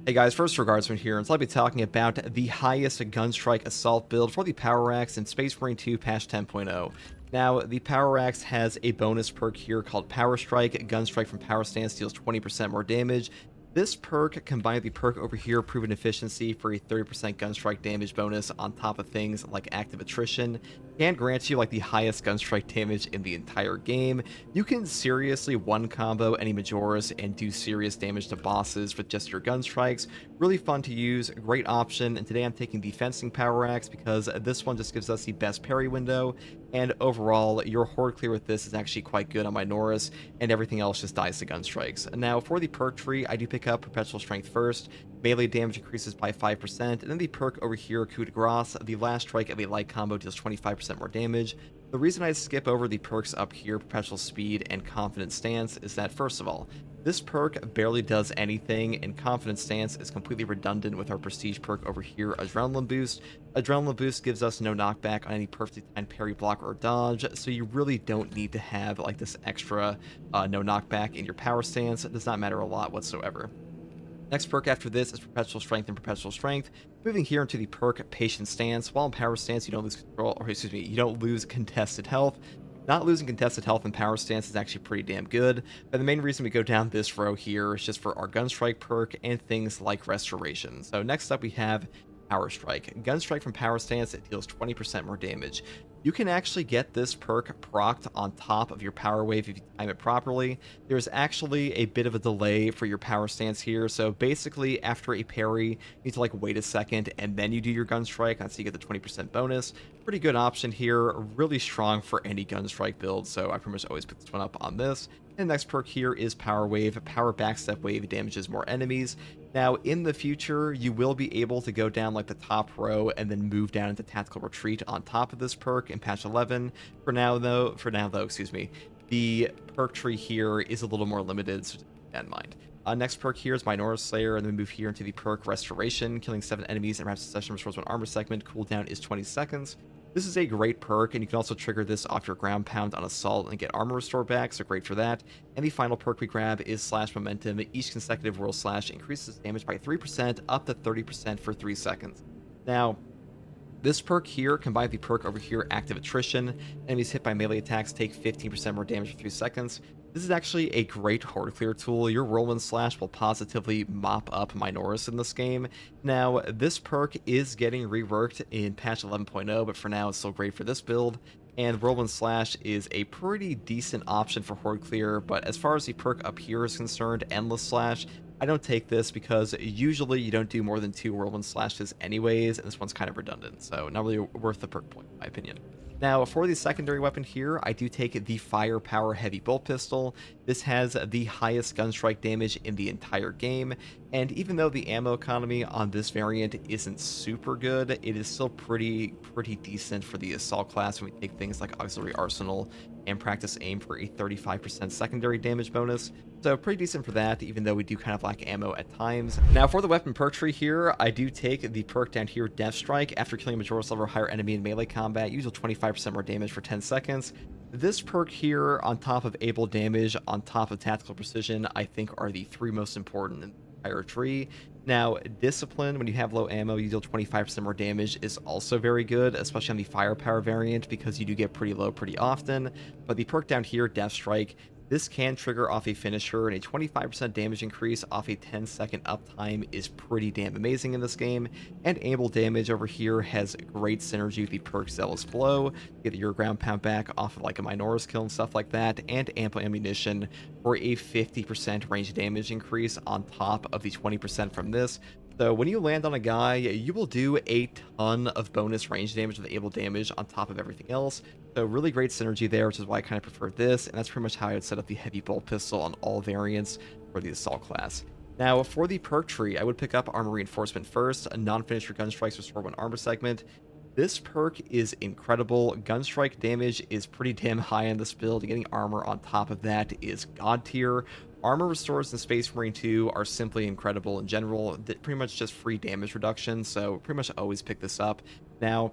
Hey guys, first regards from here, and so I'll be talking about the highest Gunstrike assault build for the Power Axe in Space Marine 2 patch 10.0. Now, the Power Axe has a bonus perk here called Power Strike. Gunstrike from Power Stance deals 20% more damage. This perk combined with the perk over here, Proven Efficiency, for a 30% Gunstrike damage bonus on top of things like Active Attrition, can grant you like the highest Gunstrike damage in the entire game. You can seriously one combo any Majoris and do serious damage to bosses with just your Gunstrikes. Really fun to use, great option, and today I'm taking the Fencing Power Axe because this one just gives us the best parry window, and overall, your horde clear with this is actually quite good on my Norris, and everything else just dies to Gunstrikes. Now, for the perk tree, I do pick up Perpetual Strength first. Melee damage increases by 5%, and then the perk over here, Coup de Grace, the last strike of a light combo deals 25% more damage. The reason I skip over the perks up here, Perpetual Speed and Confident Stance, is that, first of all, this perk barely does anything, and Confident Stance is completely redundant with our Prestige perk over here, Adrenaline Boost. Adrenaline Boost gives us no knockback on any perfectly timed parry, block, or dodge, so you really don't need to have like this extra no knockback in your Power Stance. It does not matter a lot whatsoever. Next perk after this is Perpetual Strength and Perpetual Strength. Moving here into the perk Patient Stance. While in Power Stance, you don't lose control, or excuse me, you don't lose contested health. Not losing contested health in Power Stance is actually pretty damn good, but the main reason we go down this row here is just for our Gunstrike perk and things like Restoration. So next up we have Power Strike. Gunstrike from Power Stance, it deals 20% more damage. You can actually get this perk procced on top of your Power Wave if you time it properly. There's actually a bit of a delay for your Power Stance here, so basically after a parry, you need to like wait a second and then you do your Gunstrike, that's so you get the 20% bonus. Pretty good option here, really strong for any Gunstrike build, so I pretty much always pick this one up on this. And the next perk here is Power Wave. Power Backstep Wave damages more enemies. Now, in the future, you will be able to go down like the top row and then move down into Tactical Retreat on top of this perk in patch 11. For now though, excuse me, the perk tree here is a little more limited, so keep that in mind. Next perk here is Minority Slayer, and then we move here into the perk Restoration. Killing 7 enemies in rapid succession restores 1 armor segment. Cooldown is 20 seconds. This is a great perk, and you can also trigger this off your ground pound on assault and get armor restore back, so great for that. And the final perk we grab is Slash Momentum. Each consecutive World Slash increases damage by 3% up to 30% for 3 seconds. Now, this perk here, combined with the perk over here, Active Attrition, enemies hit by melee attacks take 15% more damage for 3 seconds. This is actually a great horde clear tool. Your Whirlwind Slash will positively mop up Minoris in this game. Now, this perk is getting reworked in patch 11.0, but for now it's still great for this build. And Whirlwind Slash is a pretty decent option for horde clear, but as far as the perk up here is concerned, Endless Slash, I don't take this because usually you don't do more than 2 Whirlwind Slashes anyways, and this one's kind of redundant, so not really worth the perk point in my opinion. Now, for the secondary weapon here, I do take the Firepower Heavy Bolt Pistol. This has the highest gunstrike damage in the entire game, and even though the ammo economy on this variant isn't super good, it is still pretty decent for the assault class when we take things like Auxiliary Arsenal and Practice Aim for a 35% secondary damage bonus. So pretty decent for that, even though we do kind of lack ammo at times. Now for the weapon perk tree here, I do take the perk down here, Death Strike. After killing a Majoris level or higher enemy in melee combat, you deal 25% more damage for 10 seconds. This perk here, on top of Able Damage, on top of Tactical Precision, I think are the 3 most important in the entire tree. Now, Discipline, when you have low ammo, you deal 25% more damage, is also very good, especially on the Firepower variant, because you do get pretty low pretty often. But the perk down here, Death Strike, this can trigger off a finisher, and a 25% damage increase off a 10-second uptime is pretty damn amazing in this game. And Able Damage over here has great synergy with the perk Zealous Blow, get your ground pound back off of like a Minoris kill and stuff like that, and Ample Ammunition for a 50% range damage increase on top of the 20% from this. So when you land on a guy, you will do a ton of bonus range damage with Able Damage on top of everything else. So really great synergy there, which is why I kind of prefer this, and that's pretty much how I would set up the Heavy Bolt Pistol on all variants for the Assault class. Now, for the perk tree, I would pick up Armor Reinforcement first. A non-finisher gun strikes restore 1 armor segment. This perk is incredible. Gunstrike damage is pretty damn high in this build. Getting armor on top of that is god tier. Armor restores in Space Marine 2 are simply incredible in general. Pretty much just free damage reduction, so pretty much always pick this up. Now,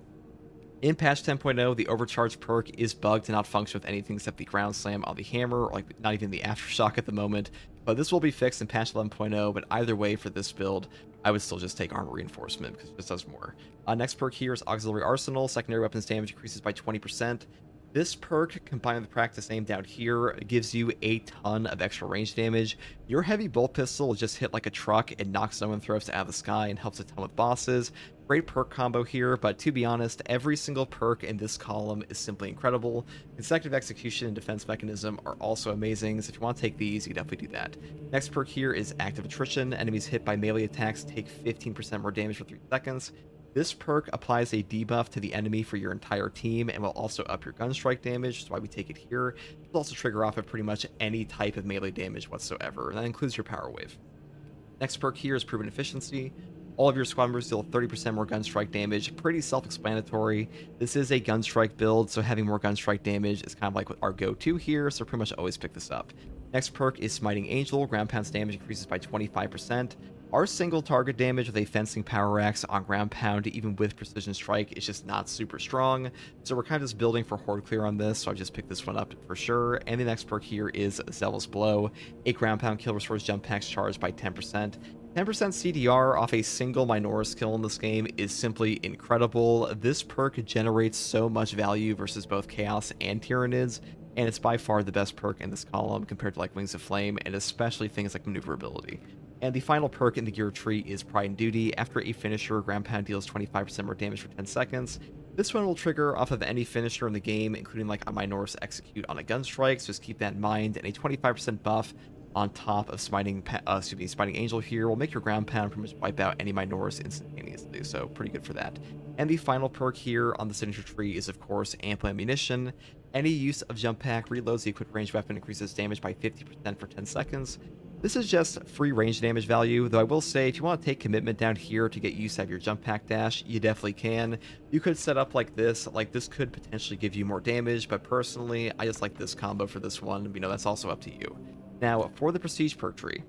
in patch 10.0, the Overcharge perk is bugged to not function with anything except the Ground Slam on the hammer, or like not even the Aftershock at the moment. But this will be fixed in patch 11.0, but either way for this build, I would still just take Armor Reinforcement because it just does more. Next perk here is Auxiliary Arsenal. Secondary weapons damage increases by 20%. This perk, combined with Practice Aim down here, gives you a ton of extra range damage. Your heavy bolt pistol will just hit like a truck and knocks someone throws out of the sky and helps a ton with bosses. Great perk combo here, but to be honest, every single perk in this column is simply incredible. Consecutive Execution and Defense Mechanism are also amazing, so if you want to take these, you definitely do that. Next perk here is Active Attrition. Enemies hit by melee attacks take 15% more damage for 3 seconds. This perk applies a debuff to the enemy for your entire team and will also up your Gunstrike damage, that's why we take it here. It will also trigger off of pretty much any type of melee damage whatsoever, and that includes your Power Wave. Next perk here is Proven Efficiency. All of your squad members deal 30% more Gunstrike damage. Pretty self-explanatory. This is a Gunstrike build, so having more Gunstrike damage is kind of like our go-to here, so pretty much always pick this up. Next perk is Smiting Angel. Ground pound's damage increases by 25%. Our single target damage with a fencing power axe on ground pound, even with precision strike, is just not super strong. So we're kind of just building for horde clear on this, so I just picked this one up for sure. And the next perk here is Zealous Blow. A ground pound kill restores jump packs charged by 10%. 10% CDR off a single Minoris kill in this game is simply incredible. This perk generates so much value versus both Chaos and Tyranids, and it's by far the best perk in this column compared to like Wings of Flame, and especially things like Maneuverability. And the final perk in the gear tree is Pride and Duty. After a finisher, ground pound deals 25% more damage for 10 seconds. This one will trigger off of any finisher in the game, including like a Minoris Execute on a Gunstrike, so just keep that in mind. And a 25% buff on top of Smiting Angel here will make your ground pound pretty much wipe out any Minoris instantaneously, so pretty good for that. And the final perk here on the signature tree is, of course, Ample Ammunition. Any use of jump pack reloads the equipped ranged weapon, increases damage by 50% for 10 seconds. This is just free range damage value, though I will say if you want to take commitment down here to get use out of your jump pack dash, you definitely can. You could set up like this could potentially give you more damage, but personally, I just like this combo for this one. You know, that's also up to you. Now, for the Prestige perk tree,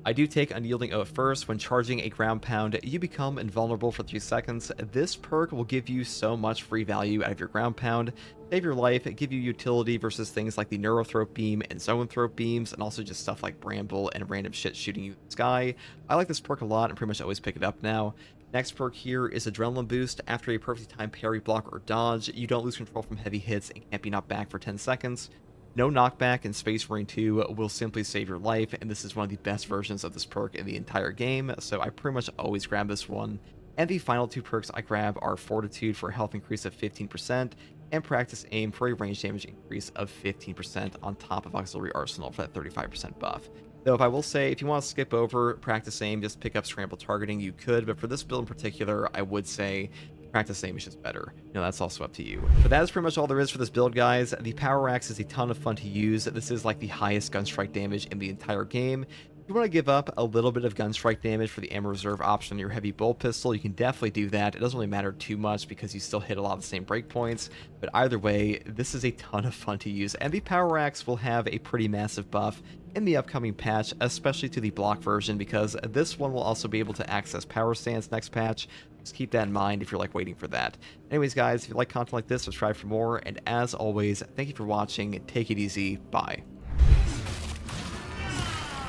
I do take Unyielding Oath first. When charging a ground pound, you become invulnerable for 3 seconds. This perk will give you so much free value out of your ground pound, save your life, give you utility versus things like the Neurothrope Beam and Zoanthrope Beams, and also just stuff like Bramble and random shit shooting you in the sky. I like this perk a lot and pretty much always pick it up now. Next perk here is Adrenaline Boost. After a perfectly timed parry, block, or dodge, you don't lose control from heavy hits and can't be knocked back for 10 seconds. No knockback in Space Marine 2 will simply save your life, and this is one of the best versions of this perk in the entire game, so I pretty much always grab this one. And the final 2 perks I grab are Fortitude for a health increase of 15%, and Practice Aim for a range damage increase of 15% on top of Auxiliary Arsenal for that 35% buff. Though if I will say, if you want to skip over Practice Aim, just pick up Scramble Targeting, you could, but for this build in particular, I would say Practice Aim is just better. You know, that's also up to you. But that is pretty much all there is for this build, guys. The Power Axe is a ton of fun to use. This is like the highest Gunstrike damage in the entire game. If you want to give up a little bit of Gunstrike damage for the Ammo Reserve option on your Heavy Bolt Pistol, you can definitely do that. It doesn't really matter too much because you still hit a lot of the same breakpoints. But either way, this is a ton of fun to use. And the Power Axe will have a pretty massive buff in the upcoming patch, especially to the block version, because this one will also be able to access Power Stance next patch. Just keep that in mind if you're like waiting for that. Anyways, guys, if you like content like this, subscribe for more. And as always, thank you for watching. Take it easy. Bye.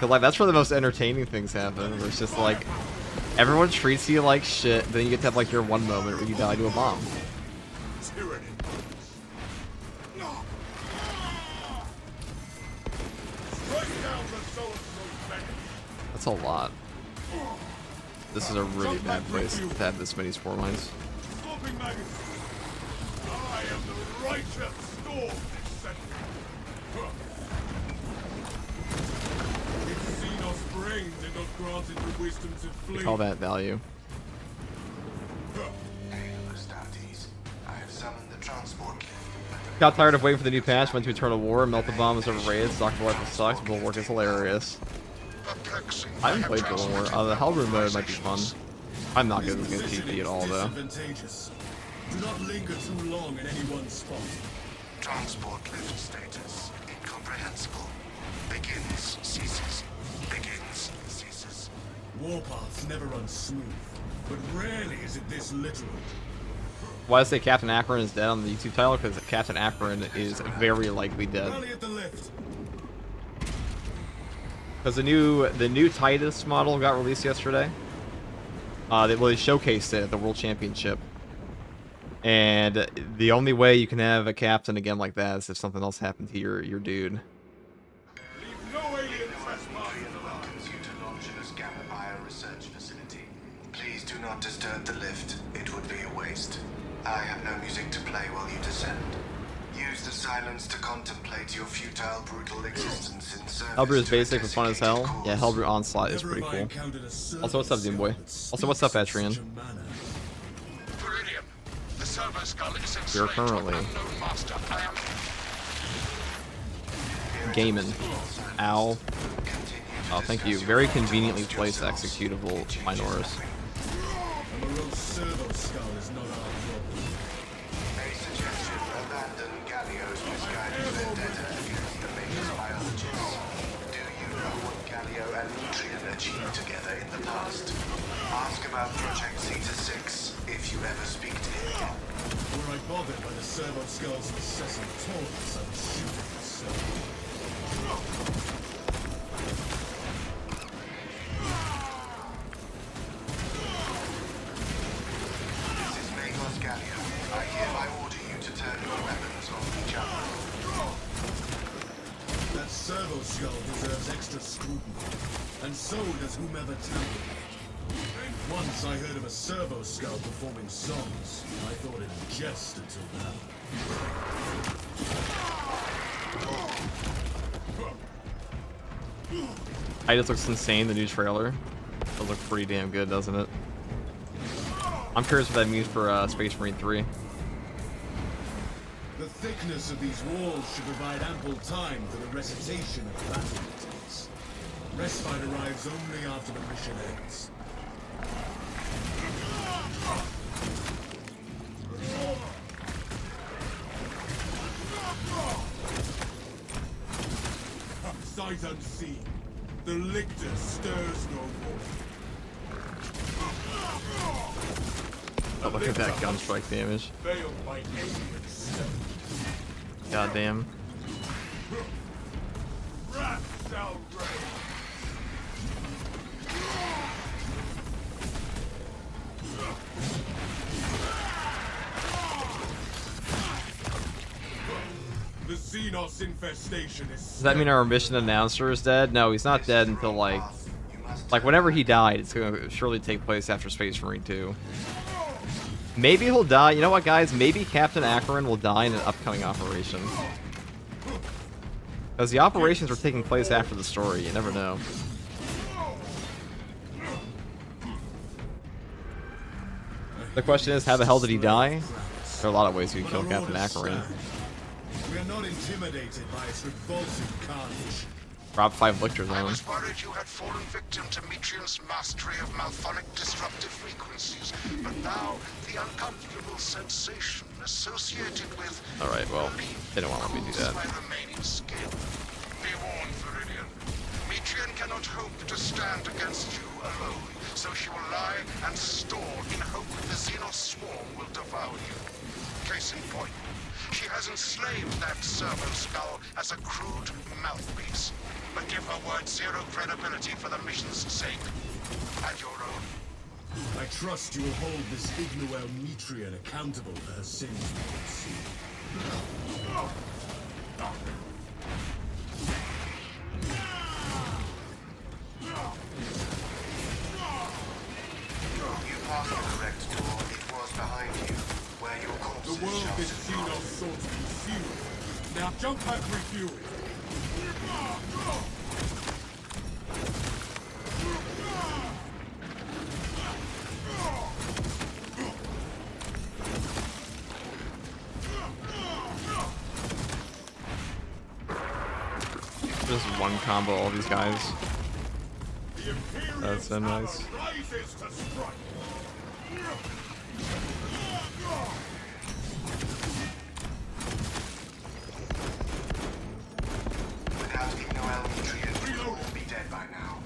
Like, that's where the most entertaining things happen. Where it's just like everyone treats you like shit, then you get to have like your one moment where you die to a bomb. That's a lot. This is a really bad place to have this many spore mines. I am the righteous storm. We call that value. Got tired of waiting for the new patch, went to Eternal War, melt the bombs over raids, Dr. Rifle sucks, Bulwark is hilarious. I haven't played Total War. The Hellroom mode might be fun. I'm not good at this game TP at all, though. Do not linger too long in any one spot. Transport lift status incomprehensible. Begins, ceases. Begins, ceases. Warpaths never run smooth, but rarely is it this literal. Why I say Captain Akron is dead on the YouTube title? Because Captain Akron is very likely dead. Rally at the lift. Because the new Titus model got released yesterday. They showcased it at the World Championship. And the only way you can have a captain again like that is if something else happened to your dude. Leave no alien trespass. Welcomes you to Longinus Gamma Bio Research Facility. Please do not disturb the lift. It would be a waste. I have no music to play while you descend. Use the silence to contemplate your futile, brutal existence in service. Hellbrew is to basic but fun as hell. desiccated Yeah, cause. Hellbrew Onslaught is pretty cool. Also, what's up, Doomboy? Also, what's up, Atrian? Viridian, the servo skull is enslaved We're to currently an unknown master. I am gaming. Ow. Oh, thank you. Very conveniently placed executable Minoris. A morose servo skull is not our problem. A suggestion: abandon Gallio's misguided vendetta against the Magus biologists. Do you know what Gallio and Nutrien achieved together in the past? Ask about Project Zeta 6 if you ever speak to him again. Were I bothered by the servo skull's incessant taunts, I would shoot it myself. This is Magos Gallio. I hereby order you to turn your weapons on each other. That servo skull deserves extra scrutiny, and so does whomever tampered with it. Once I heard of a servo skull performing songs. I thought it a jest until now. Titus looks insane, the new trailer. It looks pretty damn good, doesn't it? I'm curious what that means for Space Marine 3. The thickness of these walls should provide ample time for the recitation of battle details. Respite arrives only after the mission ends. Sight unseen. The lictor stirs no more. Oh, look at that Gunstrike damage. Veiled by alien stealth. Goddamn. Wrath shall reign. The Xenos infestation is. Does that mean our mission announcer is dead? No, he's not dead until like whenever he died, it's gonna surely take place after Space Marine 2. Maybe he'll die. You know what, guys? Maybe Captain Acheron will die in an upcoming operation. Because the operations are taking place after the story. You never know. The question is, how the hell did he die? There are a lot of ways you can kill Captain Acheron. We are not intimidated by its revolting carnage. Drop 5 Lictor I Zone. was worried you had fallen victim to Metrian's mastery of malphonic disruptive frequencies, but now the uncomfortable sensation associated with Alright, well, they don't want to let me do that. my remaining skill. Be warned, Viridian. Metrian cannot hope to stand against you alone, so she will lie and stall in hope the Xenos swarm will devour you. Case in point, she has enslaved that servo skull as a crude mouthpiece. But give her word zero credibility for the mission's sake. And your own. I trust you will hold this Ignoel Metrian accountable for her sins. You passed the correct door. It was behind you, where your The corpses world shall this sit Xenos sought to consume. Now jump and refuel it. Just one combo all these guys. The Imperial That's so nice. power rises to strike. Without Ignoel Metrian, you will all be dead by now.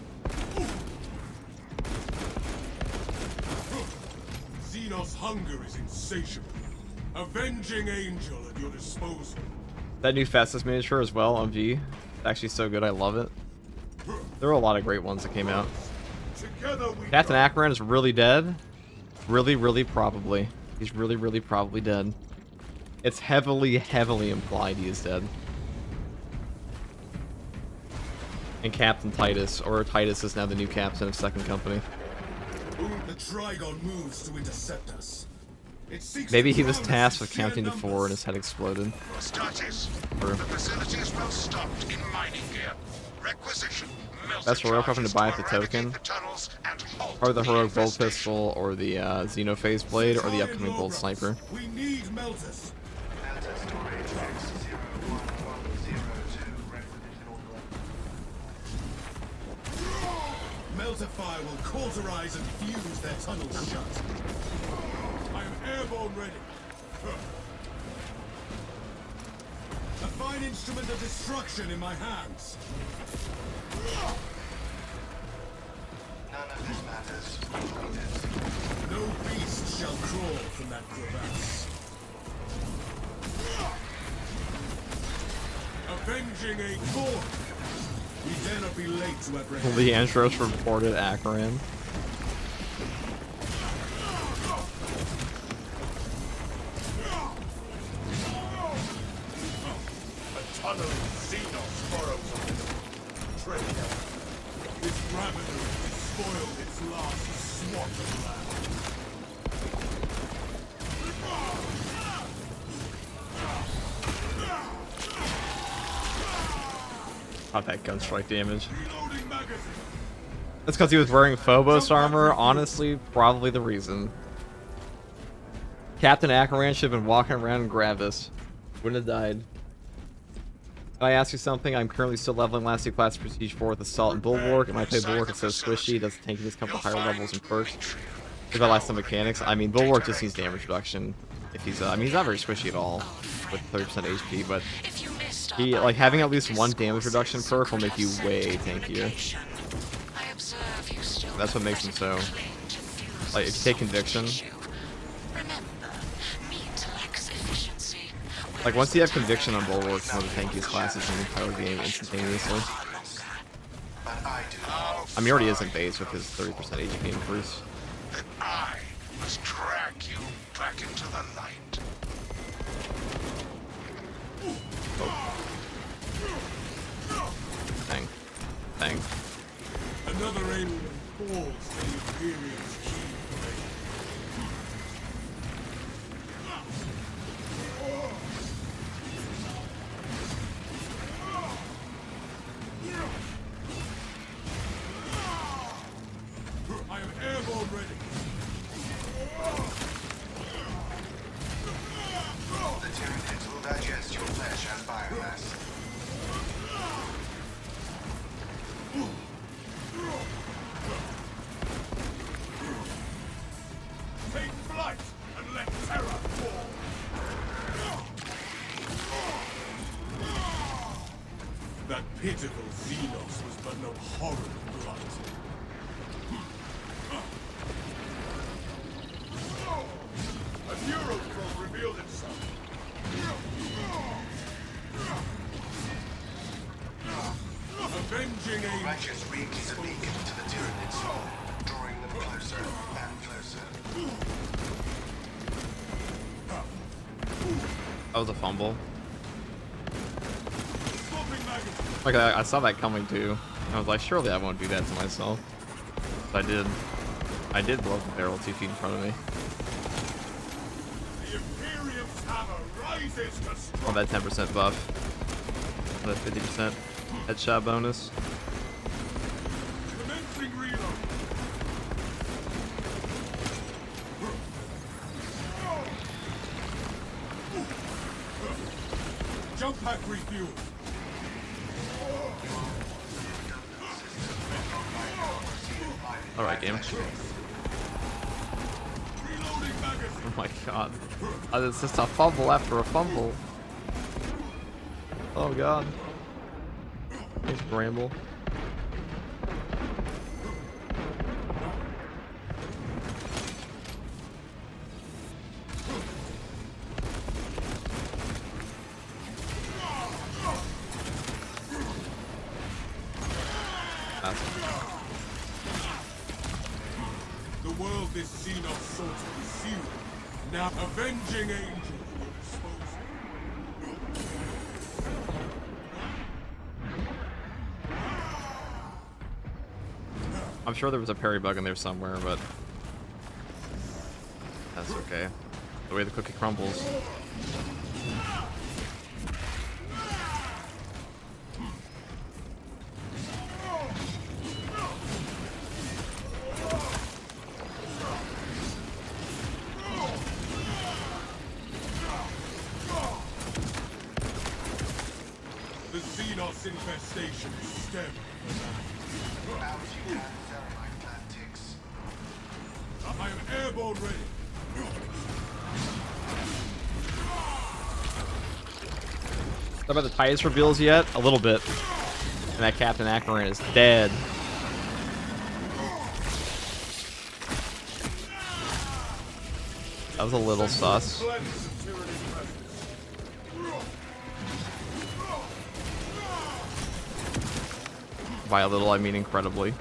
Xenos' hunger is insatiable. Avenging angel at your disposal. That new fastest miniature as well on V. It's actually so good, I love it. There were a lot of great ones that came out. Together we Captain Akron is really dead. Really probably. He's really probably dead. It's heavily implied he is dead. And Captain Titus, or Titus is now the new captain of Second Company. The Trigon moves to intercept us. It seeks Maybe to he was drown us tasked in with sheer counting to 4 and numbers. his head exploded. Status. Or- The facility is well stocked in mining gear. Requisition. That's heroic weapon to buy at the eradicate token. the tunnels and halt Or the heroic bolt infestation. pistol, or the Xenophase blade, or the upcoming bolt sniper. We need melters. Delta storage X01102 requisition authorized. Melter fire will cauterize and fuse their tunnels shut. I am airborne ready. A fine instrument of destruction in my hands. None of this matters. Weakness. No beast shall crawl from that crevasse. Avenging a core. We dare not be late to apprehend. Leandros reported Akron. A tunneling Xenos burrows under the treasure. This ravener has spoiled its last swat of land. Not that gunstrike damage. Reloading magazine. That's because he was wearing Phobos armor. Honestly, probably the reason. Captain Akron should have been walking around in Gravis. Wouldn't have died. Can I ask you something? I'm currently still leveling last two class Prestige 4 with Assault and Bulwark, and my play Bulwark is so squishy, does the tankiness come with higher levels and perks? If I like some mechanics, I mean, Bulwark just needs damage reduction. If he's, I mean, he's not very squishy at all with 30% HP, but he, like, having at least one damage reduction perk will make you way tankier. That's what makes him so. Like, if you take Conviction, like, once you have Conviction on Bulwark, it's one of the tankiest classes in the entire game instantaneously. But I do not. I mean, he already is in base with his 30% HP increase. Then I must drag you back into the light. Dang. Dang. Another alien falls to the Imperium's key blade. I am airborne ready. The Tyranids will digest your flesh as biomass. Take flight and let terror fall. That pitiful Xenos was but an abhorrent blight. A neuroprobe revealed itself. Avenging a Righteous reek is a beacon to the Tyranids, drawing them closer and closer. That was a fumble. swapping magazine. Like, I saw that coming too. I was like, surely I won't do that to myself. But I did. I did blow up the barrel 2 feet in front of me. The Imperium's hammer rises to strike. On that 10% buff. That 50% headshot bonus. Commencing reload. Jump pack refuel. Alright, game. Reloading magazine. Oh my god. It's just a fumble after a fumble. Oh god. Thanks, Bramble. classic. The world this Xenos sought to conceal. Now, avenging angel will expose I'm sure there was a parry bug in there somewhere, but that's okay. The way the cookie crumbles. the Xenos infestation stemmed from that. Now you can Thermite tactics. I am airborne ready. About the Titus reveals yet? A little bit. And that Captain Acheron is dead. That was a little sus. By a little, I mean incredibly.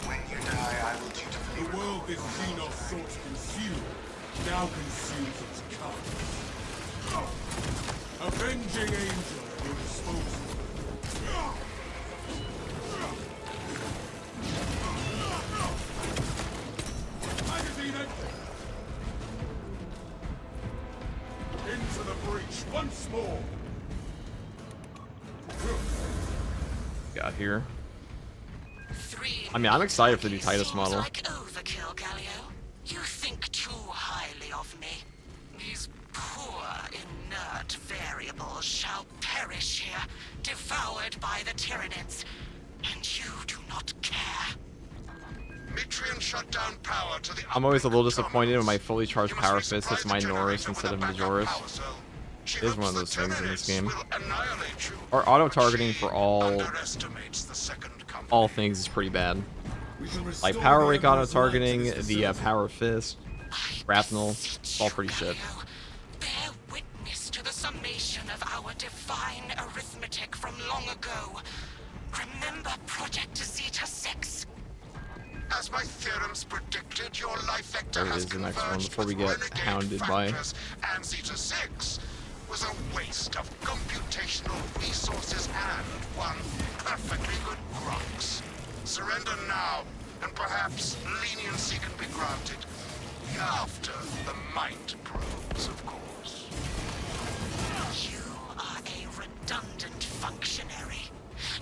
When you die, I will dutifully The world this Xenos sought to conceal now conceals its cowardice. Avenging angel will expose them. Magazine empty. Into the breach once more. Got here. I mean, I'm excited for the new Titus model. Like overkill, Galio. You think too highly of me. These poor, inert variables shall perish here, devoured by the Tyranids, and you do not care. Mitrian shut down power to the I'm always a little disappointed when my terminals. fully charged You must power resupply fist hits the my generator Norris with instead a of backup Majoris. power cell. She It is one hopes of those the things in this Tyranids game. will annihilate you, Or auto but targeting she for underestimates the second company. all things is pretty bad. We shall Like restore power the rake auto Emperor's light to targeting, this the facility. power fist, grapnel, it's all pretty shit. Bear witness to the summation of our divine arithmetic from long ago. Remember Project Zeta 6? As my theorems predicted, your life vector There has is the next one converged before we with get renegade hounded by- factors, and Zeta 6 was a waste of computational resources and one perfectly good Grox. Surrender now, and perhaps leniency can be granted. After the mind probes, of course. You are a redundant functionary.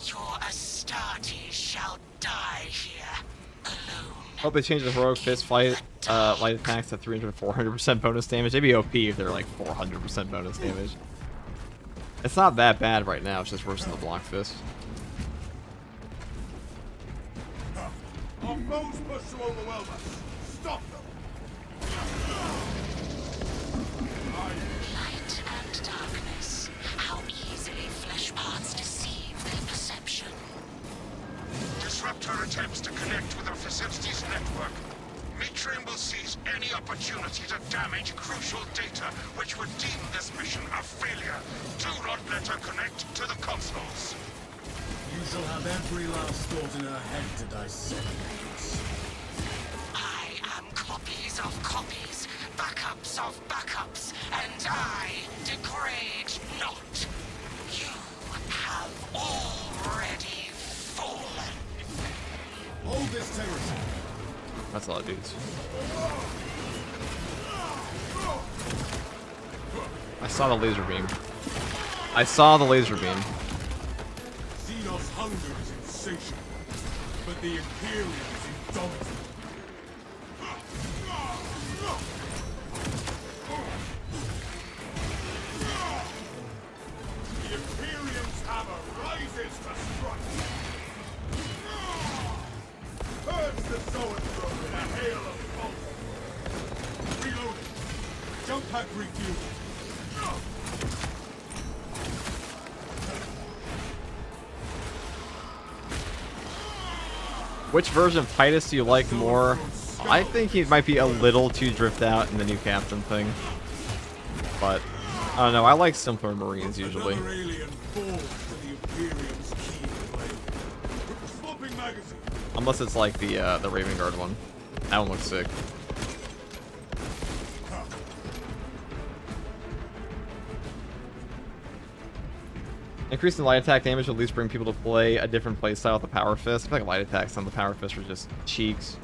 Your Astartes shall die here, alone. Hope they change the heroic fist fight light attacks to 300 and 400% bonus damage. They'd be OP if they're like 400% bonus damage. It's not that bad right now, it's just worse than the block fist. Our foes push to overwhelm us. Stop them. Light and darkness. How easily flesh parts deceive their perception. Disrupt her attempts to connect with our facility's network. Mitrian will seize any opportunity to damage crucial data, which would deem this mission a failure. Do not let her connect to the consoles. You shall have every last thought in her head to dissect. I am copies of copies, backups of backups, and I degrade not. You have already fallen. Hold this territory. That's a lot of dudes. I saw the laser beam. I saw the laser beam. Xenos' hunger is insatiable, but the Imperium is indomitable. The Imperium's hammer rises to strike. Purge the Zoanthrope in a hail of bolts. Reloading. Jump pack refueled. Which version of Titus do you like more? I think he might be a little too drift out in the new captain thing. But I don't know. I like simpler Marines usually. Another alien falls to the Imperium's keen blade. Swapping magazine. Unless it's like the Raven Guard one. That one looks sick. Increasing light attack damage will at least bring people to play a different playstyle with the Power Fist. I feel like light attacks on the Power Fist are just cheeks.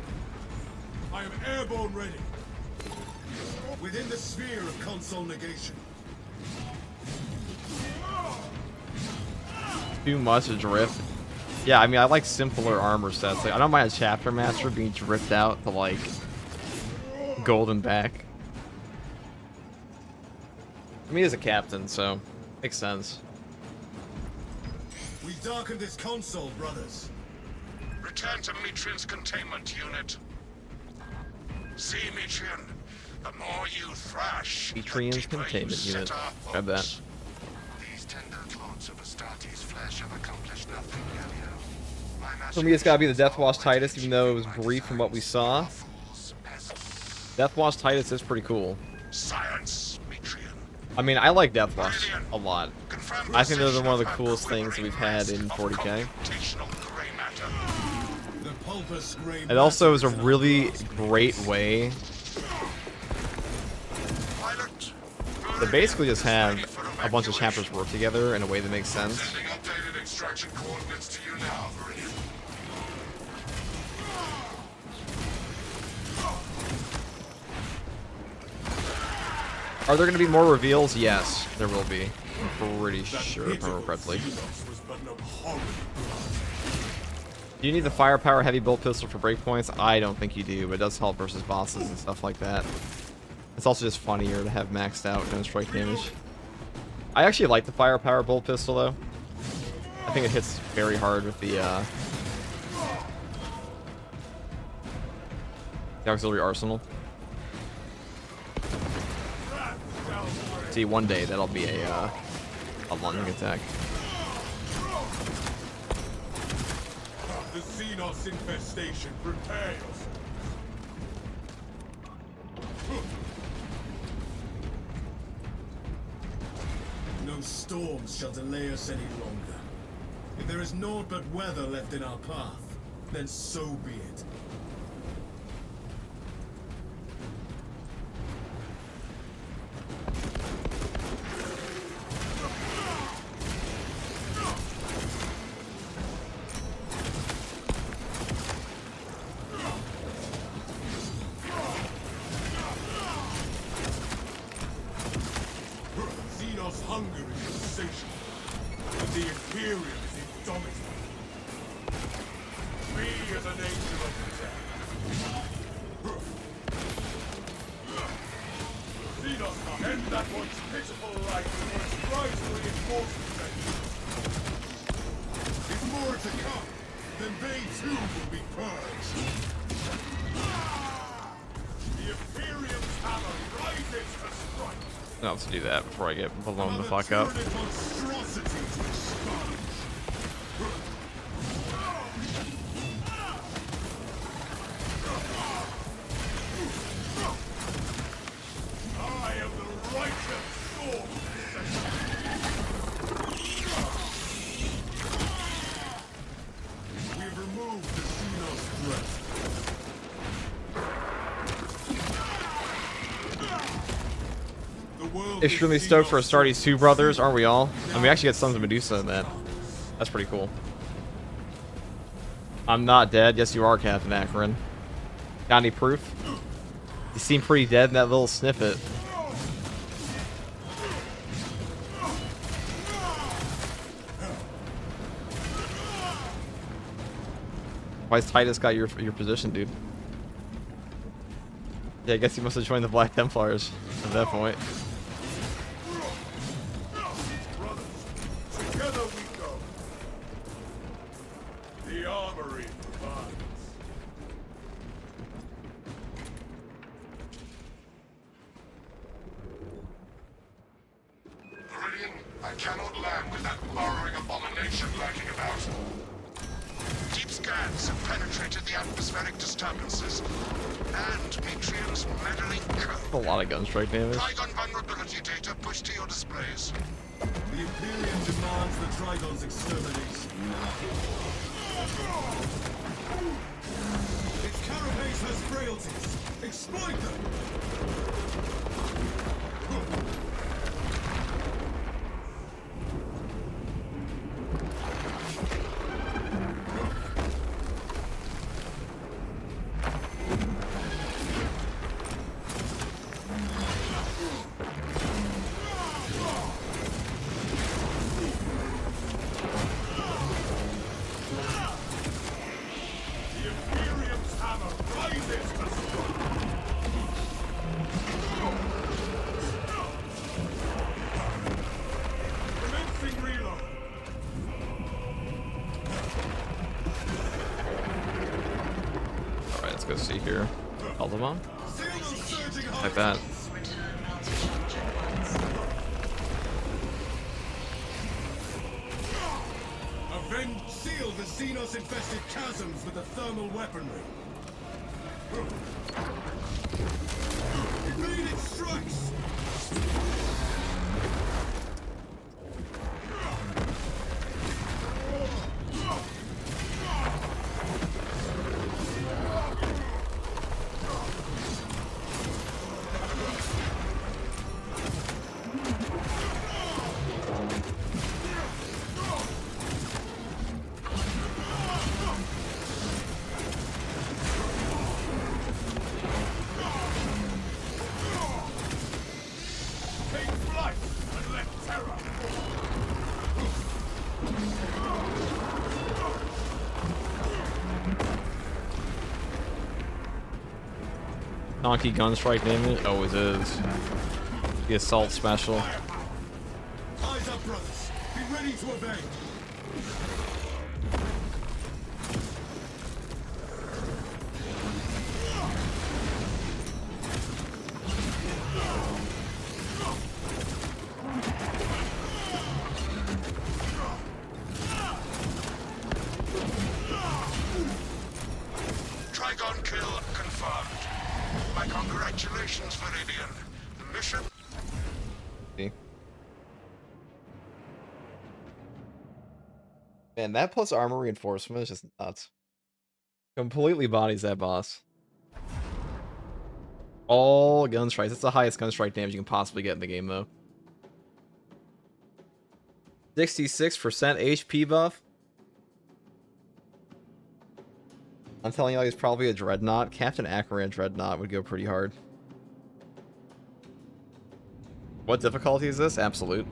I am airborne ready. Within the sphere of console negation. Too much drift. Yeah, I mean, I like simpler armor sets. Like, I don't mind a Chapter Master being dripped out to, like, golden back. I mean, he's a captain, so makes sense. We darken this console, brothers. Return to Metrian's containment unit. See, Metrian, the more you thrash, Metrian's the deeper you containment set unit. our Grab that. hopes. These tender clods of Astartes' flesh have accomplished nothing, Galio. My For me, it's gotta be the machinations Deathwatch are Titus, even though it was already brief from what we saw. fools, peasants. Deathwatch Titus is pretty cool. Science, Metrian. I mean, I like Deathwatch a lot. Confirm I think they're one of the precision coolest a things that we've had in quivering 40K. computational gray matter. The pulpus gray It also is a matter in our really grasp. great way Pilot, to basically just have ready for a bunch of evacuation. chapters work together in a way that makes sense. Sending updated extraction coordinates to you now, Viridian. Are there going to be more reveals? Yes, there will be. I'm pretty sure, if I remember correctly. Xenos was but an abhorrent Do you need the firepower heavy bolt pistol for breakpoints? I don't think you do, but it does help versus bosses and stuff like that. It's also just funnier to have maxed out Gunstrike damage. I actually like the firepower bolt pistol though. I think it hits very hard with the auxiliary arsenal. See, one day that'll be a lunging attack. The Xenos infestation prepares. No storms shall delay us any longer. If there is naught but weather left in our path, then so be it. Xenos' hunger is insatiable, and the Imperium is indomitable. Me as an angel of death. Xenos, end that once pitiful life and rise to reinforcement. If more to come, then they too will be purged. The Imperium's hammer rises to strike. I'll have to do that before I get blown the fuck up. Another tyranid monstrosity to expunge. I am the righteous sword. We've removed the Xenos threat. The world is Extremely stoked for Xenos' Astartes 2 brothers, aren't we all? And we actually get Sons of Medusa in that. That's pretty cool. I'm not dead. Yes, you are, Captain Akron. Got any proof? You seem pretty dead in that little snippet. Why's Titus got your position, dude? Yeah, I guess he must have joined the Black Templars at that point. brothers. Together we go. The armory provides. Viridian, I cannot land with that burrowing abomination lurking about. Keep scanning strands have penetrated the atmospheric disturbances. And Matrian's meddling A code. lot of Gunstrike damage. Trigon vulnerability data pushed to your displays. The Imperium demands the Trigon's extermination. Its carapace has frailties. Exploit them! The Imperium's hammer rises to strike! Commencing reload! Alright, let's go see here. Alderman? Seal those surging Like that. Return multi-charge at once. Avenge! Seal the Xenos-infested chasms with the thermal weaponry! Evade its strikes! Take flight and let terror! Donkey Gunstrike damage always is. The assault special. Eyes up, brothers! Be ready to evade! Trigon kill confirmed. My congratulations, Viridian. The mission. See? Man, that plus armor reinforcement is just nuts. Completely bodies that boss. All Gunstrikes. That's the highest Gunstrike damage you can possibly get in the game, though. 66% HP buff. I'm telling you, he's probably a Dreadnought. Captain Acheron Dreadnought would go pretty hard. What difficulty is this? Absolute.